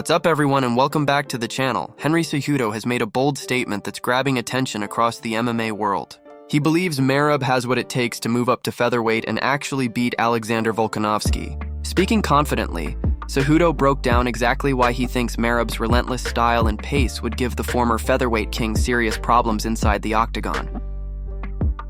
What's up everyone and welcome back to the channel. Henry Cejudo has made a bold statement that's grabbing attention across the MMA world. He believes Merab has what it takes to move up to featherweight and actually beat Alexander Volkanovski. Speaking confidently, Cejudo broke down exactly why he thinks Merab's relentless style and pace would give the former featherweight king serious problems inside the octagon.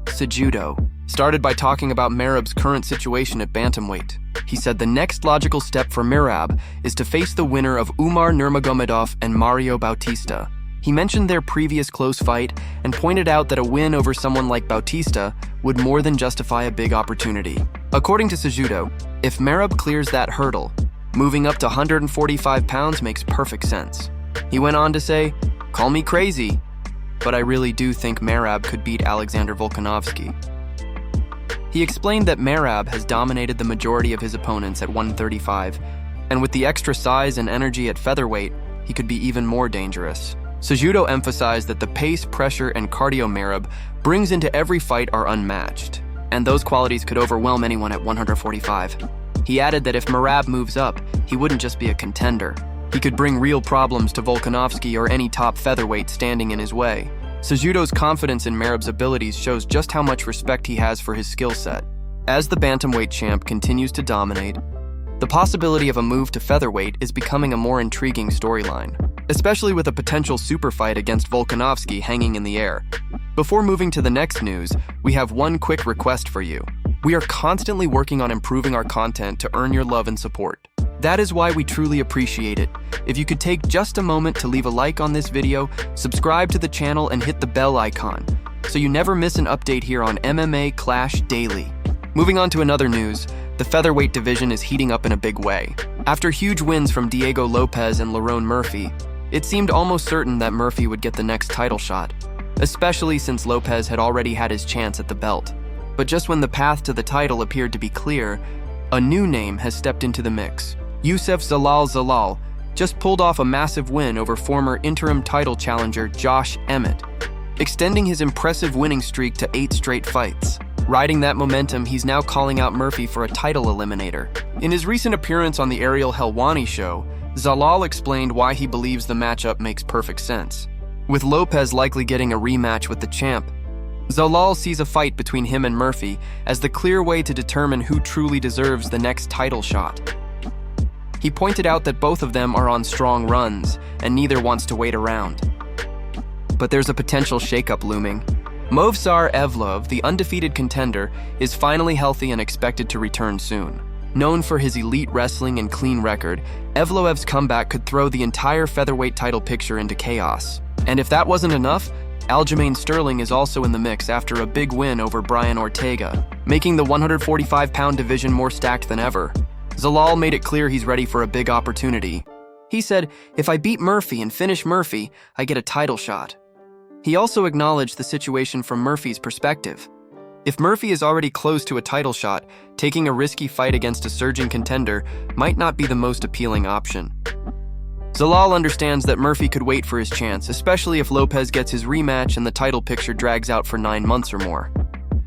Cejudo started by talking about Merab's current situation at bantamweight. He said the next logical step for Merab is to face the winner of Umar Nurmagomedov and Mario Bautista. He mentioned their previous close fight and pointed out that a win over someone like Bautista would more than justify a big opportunity. According to Cejudo, if Merab clears that hurdle, moving up to 145 pounds makes perfect sense. He went on to say, "Call me crazy, but I really do think Merab could beat Alexander Volkanovski." He explained that Merab has dominated the majority of his opponents at 135, and with the extra size and energy at featherweight, he could be even more dangerous. Cejudo emphasized that the pace, pressure, and cardio Merab brings into every fight are unmatched, and those qualities could overwhelm anyone at 145. He added that if Merab moves up, he wouldn't just be a contender. He could bring real problems to Volkanovski or any top featherweight standing in his way. Cejudo's confidence in Merab's abilities shows just how much respect he has for his skill set. As the bantamweight champ continues to dominate, the possibility of a move to featherweight is becoming a more intriguing storyline, especially with a potential super fight against Volkanovski hanging in the air. Before moving to the next news, we have one quick request for you. We are constantly working on improving our content to earn your love and support. That is why we truly appreciate it. If you could take just a moment to leave a like on this video, subscribe to the channel and hit the bell icon, so you never miss an update here on MMA Clash Daily. Moving on to another news, the featherweight division is heating up in a big way. After huge wins from Diego Lopez and Lerone Murphy, it seemed almost certain that Murphy would get the next title shot, especially since Lopez had already had his chance at the belt. But just when the path to the title appeared to be clear, a new name has stepped into the mix. Yousef Zalal just pulled off a massive win over former interim title challenger Josh Emmett, extending his impressive winning streak to 8 straight fights. Riding that momentum, he's now calling out Murphy for a title eliminator. In his recent appearance on the Ariel Helwani show, Zalal explained why he believes the matchup makes perfect sense. With Lopez likely getting a rematch with the champ, Zalal sees a fight between him and Murphy as the clear way to determine who truly deserves the next title shot. He pointed out that both of them are on strong runs, and neither wants to wait around. But there's a potential shakeup looming. Movsar Evloev, the undefeated contender, is finally healthy and expected to return soon. Known for his elite wrestling and clean record, Evloev's comeback could throw the entire featherweight title picture into chaos. And if that wasn't enough, Aljamain Sterling is also in the mix after a big win over Brian Ortega, making the 145-pound division more stacked than ever. Zalal made it clear he's ready for a big opportunity. He said, "If I beat Murphy and finish Murphy, I get a title shot." He also acknowledged the situation from Murphy's perspective. If Murphy is already close to a title shot, taking a risky fight against a surging contender might not be the most appealing option. Zalal understands that Murphy could wait for his chance, especially if Lopez gets his rematch and the title picture drags out for 9 months or more.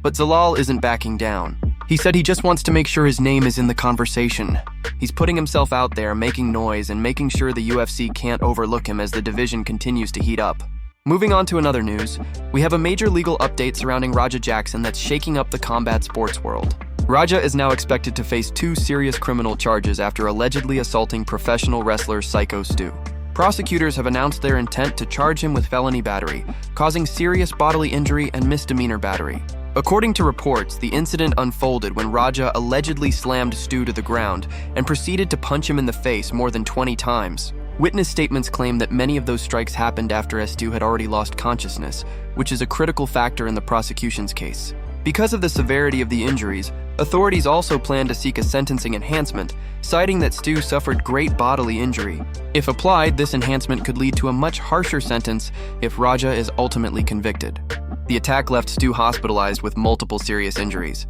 But Zalal isn't backing down. He said he just wants to make sure his name is in the conversation. He's putting himself out there, making noise, and making sure the UFC can't overlook him as the division continues to heat up. Moving on to another news, we have a major legal update surrounding Raja Jackson that's shaking up the combat sports world. Raja is now expected to face 2 serious criminal charges after allegedly assaulting professional wrestler Psycho Stu. Prosecutors have announced their intent to charge him with felony battery, causing serious bodily injury and misdemeanor battery. According to reports, the incident unfolded when Raja allegedly slammed Stu to the ground and proceeded to punch him in the face more than 20 times. Witness statements claim that many of those strikes happened after Stu had already lost consciousness, which is a critical factor in the prosecution's case. Because of the severity of the injuries, authorities also plan to seek a sentencing enhancement, citing that Stu suffered great bodily injury. If applied, this enhancement could lead to a much harsher sentence if Raja is ultimately convicted. The attack left Stu hospitalized with multiple serious injuries.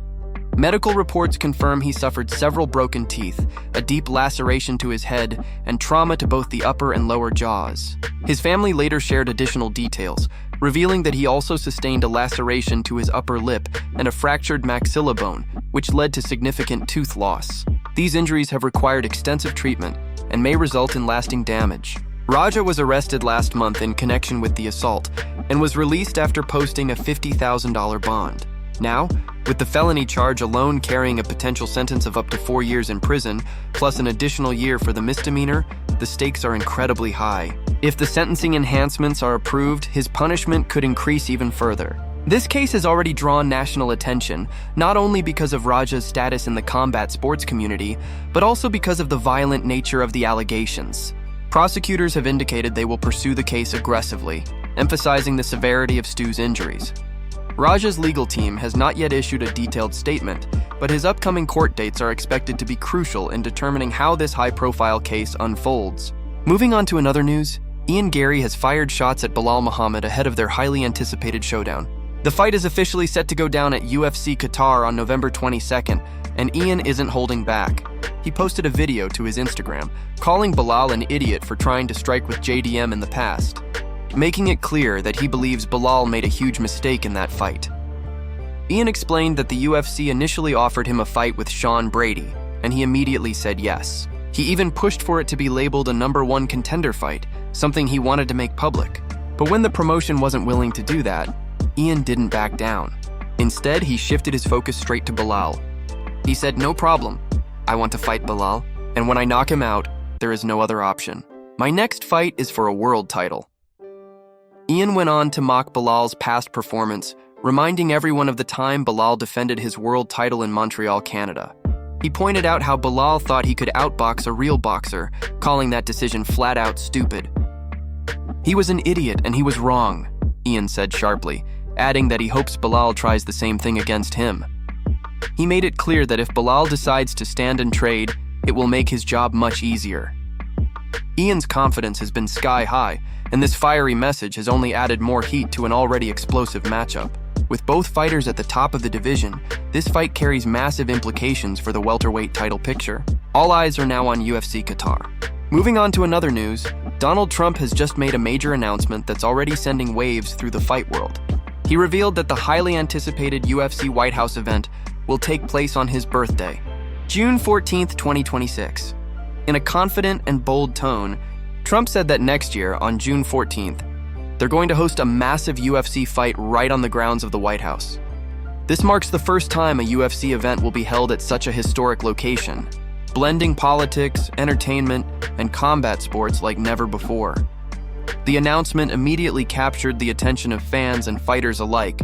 Medical reports confirm he suffered several broken teeth, a deep laceration to his head, and trauma to both the upper and lower jaws. His family later shared additional details, revealing that he also sustained a laceration to his upper lip and a fractured maxilla bone, which led to significant tooth loss. These injuries have required extensive treatment, and may result in lasting damage. Raja was arrested last month in connection with the assault and was released after posting a $50,000 bond. Now, with the felony charge alone carrying a potential sentence of up to 4 years in prison, plus an additional year for the misdemeanor, the stakes are incredibly high. If the sentencing enhancements are approved, his punishment could increase even further. This case has already drawn national attention, not only because of Raja's status in the combat sports community, but also because of the violent nature of the allegations. Prosecutors have indicated they will pursue the case aggressively, emphasizing the severity of Stu's injuries. Raja's legal team has not yet issued a detailed statement, but his upcoming court dates are expected to be crucial in determining how this high-profile case unfolds. Moving on to another news, Garry has fired shots at Belal Muhammad ahead of their highly anticipated showdown. The fight is officially set to go down at UFC Qatar on November 22nd, and Ian isn't holding back. He posted a video to his Instagram, calling Belal an idiot for trying to strike with JDM in the past, making it clear that he believes Belal made a huge mistake in that fight. Ian explained that the UFC initially offered him a fight with Sean Brady, and he immediately said yes. He even pushed for it to be labeled a #1 contender fight, something he wanted to make public. But when the promotion wasn't willing to do that, Ian didn't back down. Instead, he shifted his focus straight to Belal. He said, "No problem. I want to fight Belal, and when I knock him out, there is no other option. My next fight is for a world title." Ian went on to mock Belal's past performance, reminding everyone of the time Belal defended his world title in Montreal, Canada. He pointed out how Belal thought he could outbox a real boxer, calling that decision flat out stupid. "He was an idiot and he was wrong," Ian said sharply, adding that he hopes Belal tries the same thing against him. He made it clear that if Belal decides to stand and trade, it will make his job much easier. Ian's confidence has been sky high, and this fiery message has only added more heat to an already explosive matchup. With both fighters at the top of the division, this fight carries massive implications for the welterweight title picture. All eyes are now on UFC Qatar. Moving on to another news, Donald Trump has just made a major announcement that's already sending waves through the fight world. He revealed that the highly anticipated UFC White House event will take place on his birthday, June 14th, 2026. In a confident and bold tone, Trump said that next year, on June 14th, they're going to host a massive UFC fight right on the grounds of the White House. This marks the first time a UFC event will be held at such a historic location, blending politics, entertainment, and combat sports like never before. The announcement immediately captured the attention of fans and fighters alike,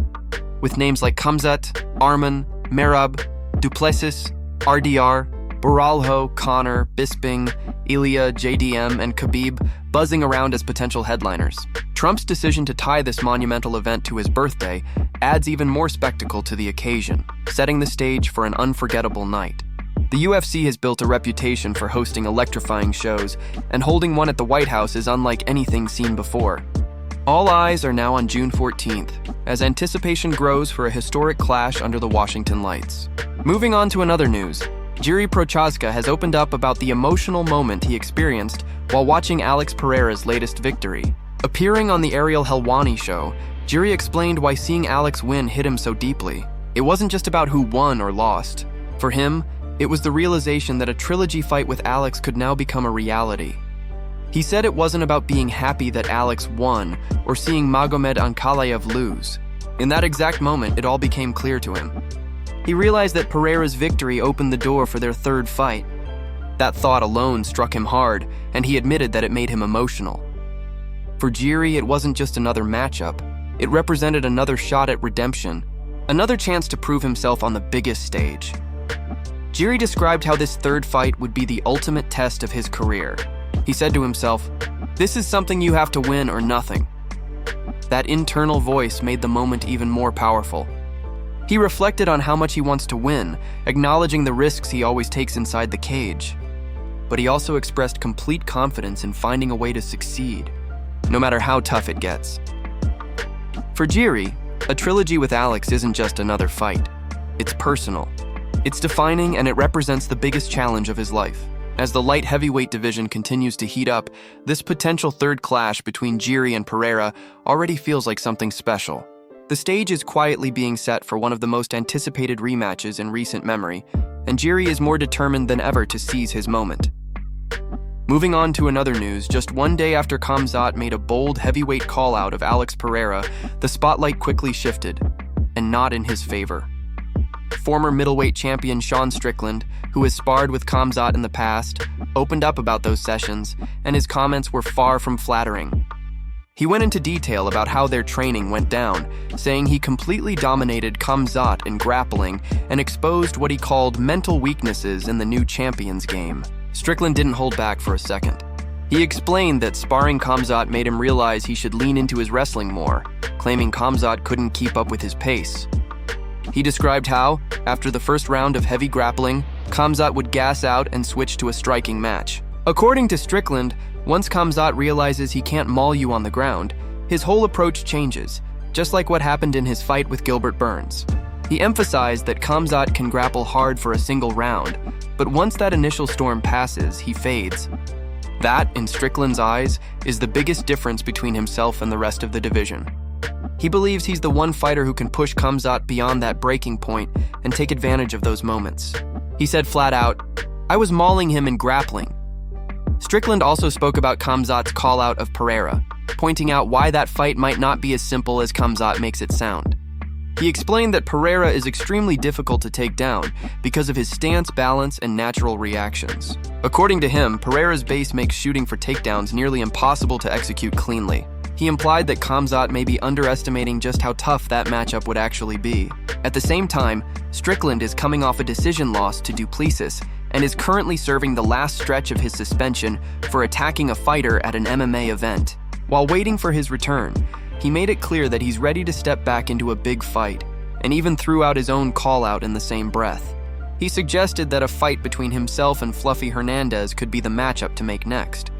with names like Khamzat, Arman, Merab, Duplessis, RDR, Baralho, Connor, Bisping, Ilya, JDM, and Khabib buzzing around as potential headliners. Trump's decision to tie this monumental event to his birthday adds even more spectacle to the occasion, setting the stage for an unforgettable night. The UFC has built a reputation for hosting electrifying shows, and holding one at the White House is unlike anything seen before. All eyes are now on June 14th, as anticipation grows for a historic clash under the Washington lights. Moving on to another news, Jiri Prochazka has opened up about the emotional moment he experienced while watching Alex Pereira's latest victory. Appearing on the Ariel Helwani show, Jiri explained why seeing Alex win hit him so deeply. It wasn't just about who won or lost. For him, it was the realization that a trilogy fight with Alex could now become a reality. He said it wasn't about being happy that Alex won or seeing Magomed Ankalaev lose. In that exact moment, it all became clear to him. He realized that Pereira's victory opened the door for their third fight. That thought alone struck him hard, and he admitted that it made him emotional. For Jiri, it wasn't just another matchup. It represented another shot at redemption, another chance to prove himself on the biggest stage. Jiri described how this third fight would be the ultimate test of his career. He said to himself, "This is something you have to win or nothing." That internal voice made the moment even more powerful. He reflected on how much he wants to win, acknowledging the risks he always takes inside the cage. But he also expressed complete confidence in finding a way to succeed, no matter how tough it gets. For Jiri, a trilogy with Alex isn't just another fight. It's personal. It's defining, and it represents the biggest challenge of his life. As the light heavyweight division continues to heat up, this potential third clash between Jiri and Pereira already feels like something special. The stage is quietly being set for one of the most anticipated rematches in recent memory, and Jiri is more determined than ever to seize his moment. Moving on to another news, just one day after Khamzat made a bold heavyweight call-out of Alex Pereira, the spotlight quickly shifted, and not in his favor. Former middleweight champion Sean Strickland, who has sparred with Khamzat in the past, opened up about those sessions, and his comments were far from flattering. He went into detail about how their training went down, saying he completely dominated Khamzat in grappling and exposed what he called mental weaknesses in the new champions game. Strickland didn't hold back for a second. He explained that sparring Khamzat made him realize he should lean into his wrestling more, claiming Khamzat couldn't keep up with his pace. He described how, after the first round of heavy grappling, Khamzat would gas out and switch to a striking match. According to Strickland, once Khamzat realizes he can't maul you on the ground, his whole approach changes, just like what happened in his fight with Gilbert Burns. He emphasized that Khamzat can grapple hard for a single round, but once that initial storm passes, he fades. That, in Strickland's eyes, is the biggest difference between himself and the rest of the division. He believes he's the one fighter who can push Khamzat beyond that breaking point and take advantage of those moments. He said flat out, "I was mauling him in grappling." Strickland also spoke about Khamzat's call-out of Pereira, pointing out why that fight might not be as simple as Khamzat makes it sound. He explained that Pereira is extremely difficult to take down because of his stance, balance, and natural reactions. According to him, Pereira's base makes shooting for takedowns nearly impossible to execute cleanly. He implied that Khamzat may be underestimating just how tough that matchup would actually be. At the same time, Strickland is coming off a decision loss to Duplessis and is currently serving the last stretch of his suspension for attacking a fighter at an MMA event. While waiting for his return, he made it clear that he's ready to step back into a big fight, and even threw out his own call-out in the same breath. He suggested that a fight between himself and Fluffy Hernandez could be the matchup to make next.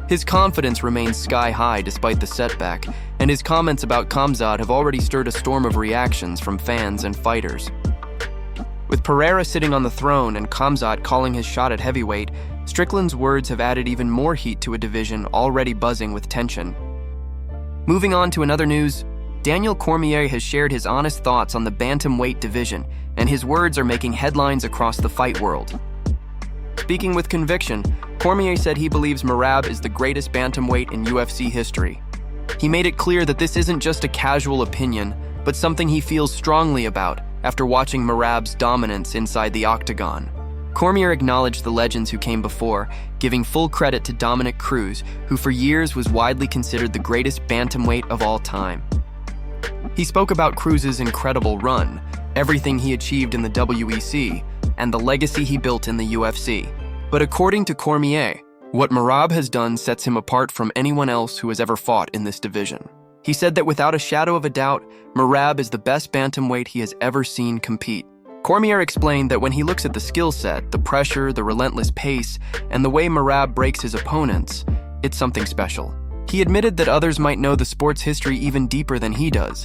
His confidence remains sky-high despite the setback, and his comments about Khamzat have already stirred a storm of reactions from fans and fighters. With Pereira sitting on the throne and Khamzat calling his shot at heavyweight, Strickland's words have added even more heat to a division already buzzing with tension. Moving on to another news, Daniel Cormier has shared his honest thoughts on the bantamweight division, and his words are making headlines across the fight world. Speaking with conviction, Cormier said he believes Merab is the greatest bantamweight in UFC history. He made it clear that this isn't just a casual opinion, but something he feels strongly about after watching Merab's dominance inside the octagon. Cormier acknowledged the legends who came before, giving full credit to Dominic Cruz, who for years was widely considered the greatest bantamweight of all time. He spoke about Cruz's incredible run, everything he achieved in the WEC, and the legacy he built in the UFC. But according to Cormier, what Merab has done sets him apart from anyone else who has ever fought in this division. He said that without a shadow of a doubt, Merab is the best bantamweight he has ever seen compete. Cormier explained that when he looks at the skill set, the pressure, the relentless pace, and the way Merab breaks his opponents, it's something special. He admitted that others might know the sport's history even deeper than he does,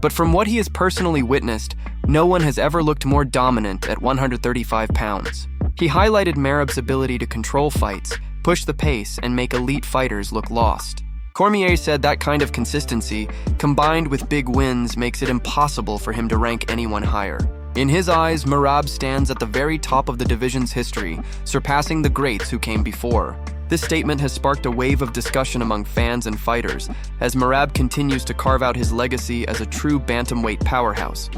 but from what he has personally witnessed, no one has ever looked more dominant at 135 pounds. He highlighted Merab's ability to control fights, push the pace, and make elite fighters look lost. Cormier said that kind of consistency, combined with big wins, makes it impossible for him to rank anyone higher. In his eyes, Merab stands at the very top of the division's history, surpassing the greats who came before. This statement has sparked a wave of discussion among fans and fighters, as Merab continues to carve out his legacy as a true bantamweight powerhouse.